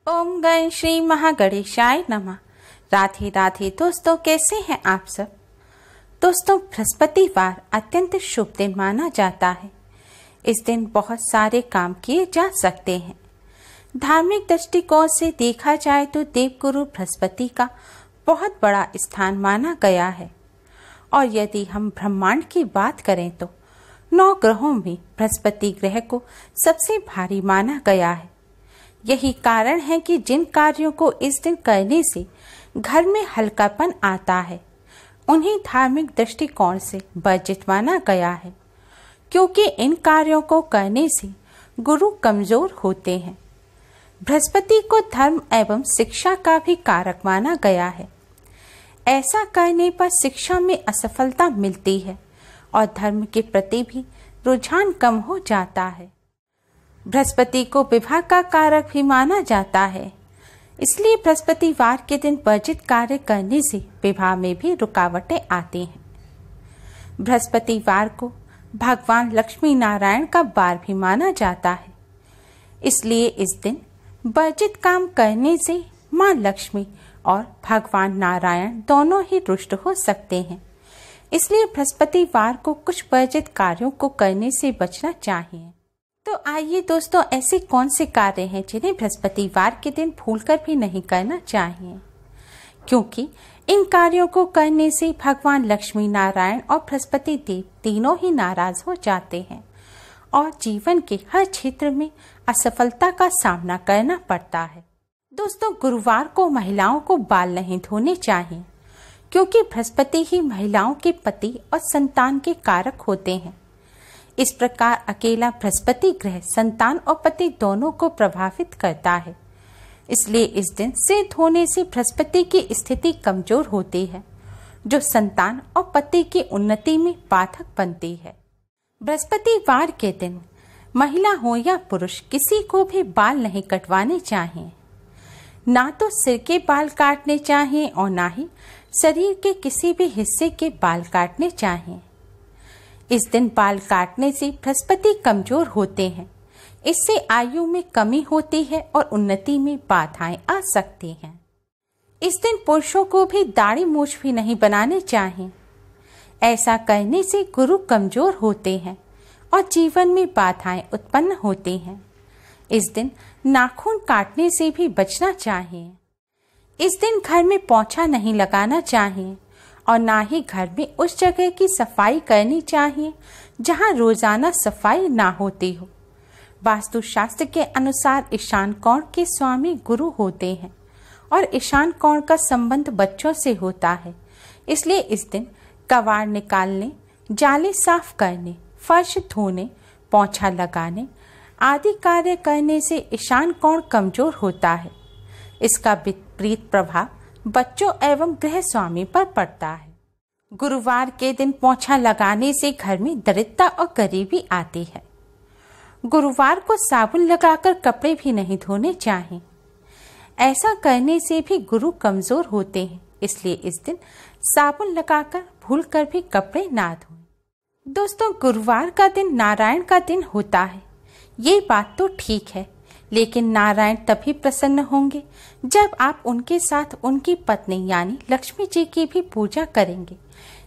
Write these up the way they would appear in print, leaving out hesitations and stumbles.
ओम गण श्री महागणेशाय नमः। राधे राधे दोस्तों, कैसे हैं आप सब। दोस्तों, बृहस्पतिवार अत्यंत शुभ दिन माना जाता है। इस दिन बहुत सारे काम किए जा सकते हैं। धार्मिक दृष्टिकोण से देखा जाए तो देवगुरु बृहस्पति का बहुत बड़ा स्थान माना गया है। और यदि हम ब्रह्मांड की बात करें तो 9 ग्रहों में बृहस्पति ग्रह को सबसे भारी माना गया है। यही कारण है कि जिन कार्यों को इस दिन करने से घर में हल्कापन आता है, उन्हें धार्मिक दृष्टिकोण से वर्जित माना गया है, क्योंकि इन कार्यों को करने से गुरु कमजोर होते हैं। बृहस्पति को धर्म एवं शिक्षा का भी कारक माना गया है। ऐसा करने पर शिक्षा में असफलता मिलती है और धर्म के प्रति भी रुझान कम हो जाता है। बृहस्पति को विवाह का कारक भी माना जाता है, इसलिए बृहस्पतिवार के दिन वर्जित कार्य करने से विवाह में भी रुकावटें आती हैं। बृहस्पतिवार को भगवान लक्ष्मी नारायण का वार भी माना जाता है, इसलिए इस दिन वर्जित काम करने से मां लक्ष्मी और भगवान नारायण दोनों ही रुष्ट हो सकते हैं। इसलिए बृहस्पतिवार को कुछ वर्जित कार्यों को करने से बचना चाहिए। तो आइए दोस्तों, ऐसे कौन से कार्य हैं जिन्हें बृहस्पतिवार के दिन भूलकर भी नहीं करना चाहिए, क्योंकि इन कार्यों को करने से भगवान लक्ष्मी नारायण और बृहस्पति देव तीनों ही नाराज हो जाते हैं और जीवन के हर क्षेत्र में असफलता का सामना करना पड़ता है। दोस्तों, गुरुवार को महिलाओं को बाल नहीं धोने चाहिए, क्योंकि बृहस्पति ही महिलाओं के पति और संतान के कारक होते हैं। इस प्रकार अकेला बृहस्पति ग्रह संतान और पति दोनों को प्रभावित करता है। इसलिए इस दिन सिर धोने से बृहस्पति की स्थिति कमजोर होती है, जो संतान और पति की उन्नति में बाधक बनती है। बृहस्पतिवार के दिन महिला हो या पुरुष, किसी को भी बाल नहीं कटवाने चाहिए। ना तो सिर के बाल काटने चाहिए और ना ही शरीर के किसी भी हिस्से के बाल काटने चाहिए। इस दिन बाल काटने से बृहस्पति कमजोर होते हैं। इससे आयु में कमी होती है और उन्नति में बाधाएं आ सकती हैं। इस दिन पुरुषों को भी दाढ़ी मूछ भी नहीं बनाने चाहिए। ऐसा करने से गुरु कमजोर होते हैं और जीवन में बाधाएं उत्पन्न होती हैं। इस दिन नाखून काटने से भी बचना चाहिए। इस दिन घर में पोछा नहीं लगाना चाहिए और ना ही घर में उस जगह की सफाई करनी चाहिए जहां रोजाना सफाई ना होती हो। वास्तुशास्त्र के अनुसार ईशान कोण के स्वामी गुरु होते हैं और ईशान कोण का संबंध बच्चों से होता है। इसलिए इस दिन कबाड़ निकालने, जाले साफ करने, फर्श धोने, पोछा लगाने आदि कार्य करने से ईशान कोण कमजोर होता है। इसका विपरीत प्रभाव बच्चों एवं गृह स्वामी पर पड़ता है। गुरुवार के दिन पोछा लगाने से घर में दरिद्रता और गरीबी आती है। गुरुवार को साबुन लगाकर कपड़े भी नहीं धोने चाहिए। ऐसा करने से भी गुरु कमजोर होते हैं, इसलिए इस दिन साबुन लगाकर भूलकर भी कपड़े ना धोएं। दोस्तों, गुरुवार का दिन नारायण का दिन होता है, ये बात तो ठीक है, लेकिन नारायण तभी प्रसन्न होंगे जब आप उनके साथ उनकी पत्नी यानी लक्ष्मी जी की भी पूजा करेंगे।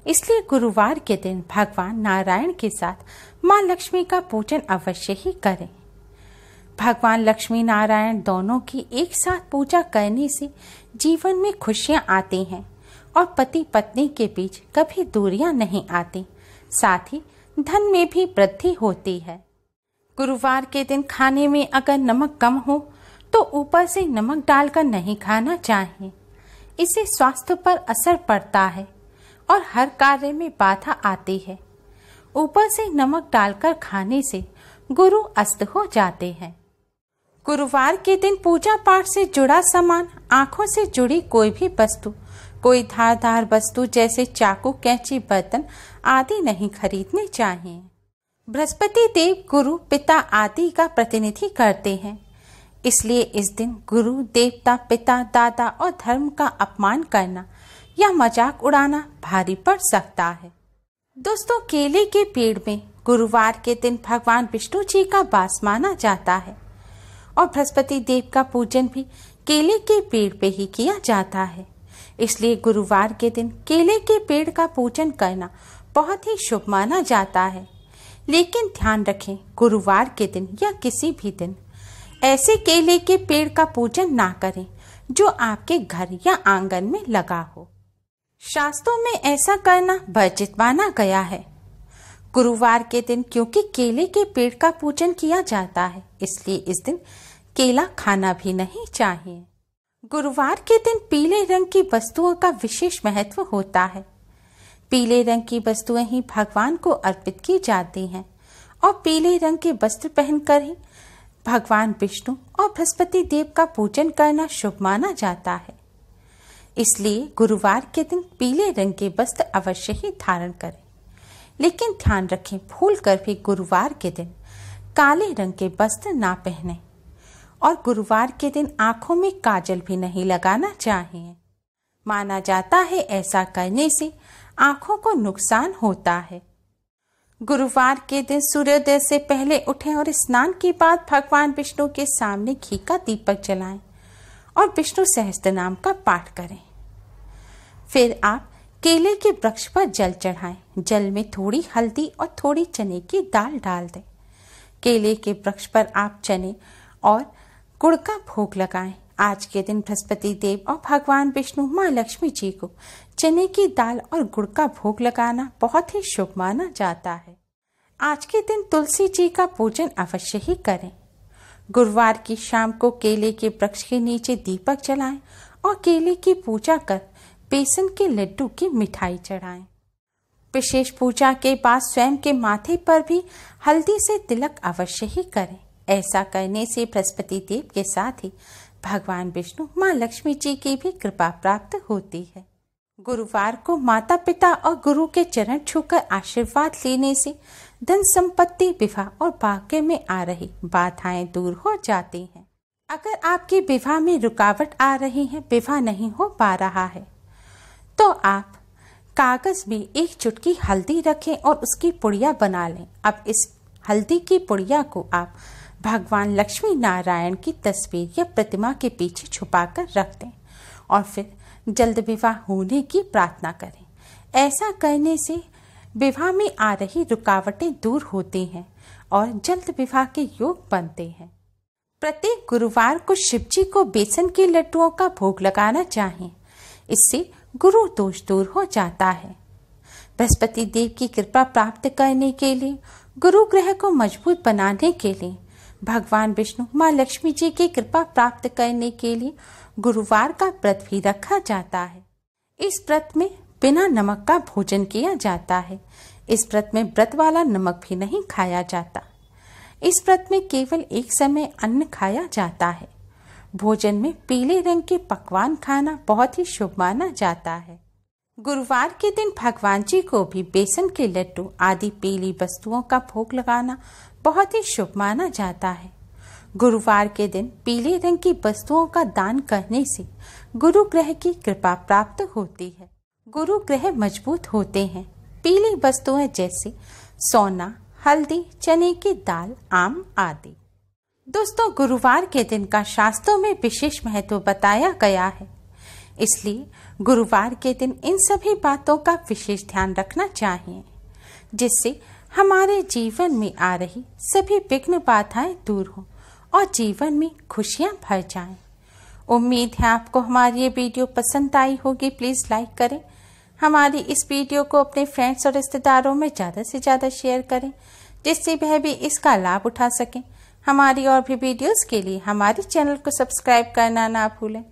इसलिए गुरुवार के दिन भगवान नारायण के साथ मां लक्ष्मी का पूजन अवश्य ही करें। भगवान लक्ष्मी नारायण दोनों की एक साथ पूजा करने से जीवन में खुशियां आती हैं और पति पत्नी के बीच कभी दूरियां नहीं आती। साथ ही धन में भी वृद्धि होती है। गुरुवार के दिन खाने में अगर नमक कम हो तो ऊपर से नमक डालकर नहीं खाना चाहिए। इससे स्वास्थ्य पर असर पड़ता है और हर कार्य में बाधा आती है। ऊपर से नमक डालकर खाने से गुरु अस्त हो जाते हैं। गुरुवार के दिन पूजा पाठ से जुड़ा सामान, आंखों से जुड़ी कोई भी वस्तु, कोई धारदार वस्तु जैसे चाकू, कैंची, बर्तन आदि नहीं खरीदने चाहिए। बृहस्पति देव गुरु, पिता आदि का प्रतिनिधि करते हैं, इसलिए इस दिन गुरु, देवता, पिता, दादा और धर्म का अपमान करना या मजाक उड़ाना भारी पड़ सकता है। दोस्तों, केले के पेड़ में गुरुवार के दिन भगवान विष्णु जी का वास माना जाता है। और बृहस्पति देव का पूजन भी केले के पेड़ पे ही किया जाता है। इसलिए गुरुवार के दिन केले के पेड़ का पूजन करना बहुत ही शुभ माना जाता है। लेकिन ध्यान रखें, गुरुवार के दिन या किसी भी दिन ऐसे केले के पेड़ का पूजन ना करें जो आपके घर या आंगन में लगा हो। शास्त्रों में ऐसा करना वर्जित माना गया है। गुरुवार के दिन क्योंकि केले के पेड़ का पूजन किया जाता है, इसलिए इस दिन केला खाना भी नहीं चाहिए। गुरुवार के दिन पीले रंग की वस्तुओं का विशेष महत्व होता है। पीले रंग की वस्तुएं ही भगवान को अर्पित की जाती हैं और पीले रंग के वस्त्र पहनकर ही भगवान विष्णु और बृहस्पति देव का पूजन करना शुभ माना जाता है। इसलिए गुरुवार के दिन पीले रंग के वस्त्र अवश्य ही धारण करें। लेकिन ध्यान रखें, भूलकर भी गुरुवार के दिन काले रंग के वस्त्र ना पहने और गुरुवार के दिन आंखों में काजल भी नहीं लगाना चाहिए। माना जाता है ऐसा करने से आंखों को नुकसान होता है। गुरुवार के दिन सूर्योदय से पहले उठें और स्नान के बाद भगवान विष्णु के सामने घी का दीपक जलाएं और विष्णु सहस्त्र नाम का पाठ करें। फिर आप केले के वृक्ष पर जल चढ़ाएं। जल में थोड़ी हल्दी और थोड़ी चने की दाल डाल दें। केले के वृक्ष पर आप चने और गुड़ का भोग लगाएं। आज के दिन बृहस्पति देव और भगवान विष्णु माँ लक्ष्मी जी को चने की दाल और गुड़ का भोग लगाना बहुत ही शुभ माना जाता है। आज के दिन तुलसी जी का पूजन अवश्य ही करें। गुरुवार की शाम को केले के वृक्ष के नीचे दीपक जलाएं और केले की पूजा कर बेसन के लड्डू की मिठाई चढ़ाएं। विशेष पूजा के बाद स्वयं के माथे पर भी हल्दी से तिलक अवश्य ही करें। ऐसा करने से बृहस्पति देव के साथ ही भगवान विष्णु माँ लक्ष्मी जी की भी कृपा प्राप्त होती है। गुरुवार को माता पिता और गुरु के चरण छूकर आशीर्वाद लेने से धन संपत्ति, विवाह और भाग्य में आ रही बाधाएं दूर हो जाती हैं। अगर आपके विवाह में रुकावट आ रही है, विवाह नहीं हो पा रहा है, तो आप कागज में एक चुटकी हल्दी रखें और उसकी पुड़िया बना लें। अब इस हल्दी की पुड़िया को आप भगवान लक्ष्मी नारायण की तस्वीर या प्रतिमा के पीछे छुपाकर रख दें और फिर जल्द विवाह होने की प्रार्थना करें। ऐसा करने से विवाह में आ रही रुकावटें दूर होती हैं और जल्द विवाह के योग बनते हैं। प्रत्येक गुरुवार को शिव जी को बेसन के लड्डुओं का भोग लगाना चाहिए। इससे गुरु दोष दूर हो जाता है। बृहस्पति देव की कृपा प्राप्त करने के लिए, गुरु ग्रह को मजबूत बनाने के लिए, भगवान विष्णु माँ लक्ष्मी जी की कृपा प्राप्त करने के लिए गुरुवार का व्रत भी रखा जाता है। इस व्रत में बिना नमक का भोजन किया जाता है। इस व्रत में व्रत वाला नमक भी नहीं खाया जाता। इस व्रत में केवल एक समय अन्न खाया जाता है। भोजन में पीले रंग के पकवान खाना बहुत ही शुभ माना जाता है। गुरुवार के दिन भगवान जी को भी बेसन के लड्डू आदि पीली वस्तुओं का भोग लगाना बहुत ही शुभ माना जाता है। गुरुवार के दिन पीले रंग की वस्तुओं का दान करने से गुरु ग्रह की कृपा प्राप्त होती है। गुरु ग्रह मजबूत होते हैं। पीली वस्तुएं जैसे सोना, हल्दी, चने की दाल, आम आदि। दोस्तों, गुरुवार के दिन का शास्त्रों में विशेष महत्व बताया गया है। इसलिए गुरुवार के दिन इन सभी बातों का विशेष ध्यान रखना चाहिए, जिससे हमारे जीवन में आ रही सभी विघ्न बाधाएं दूर हों और जीवन में खुशियां भर जाएं। उम्मीद है आपको हमारी ये वीडियो पसंद आई होगी। प्लीज़ लाइक करें। हमारी इस वीडियो को अपने फ्रेंड्स और रिश्तेदारों में ज़्यादा से ज़्यादा शेयर करें, जिससे वह भी इसका लाभ उठा सकें। हमारी और भी वीडियोस के लिए हमारे चैनल को सब्सक्राइब करना ना भूलें।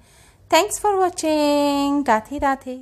Thanks for watching. Radhe Radhe.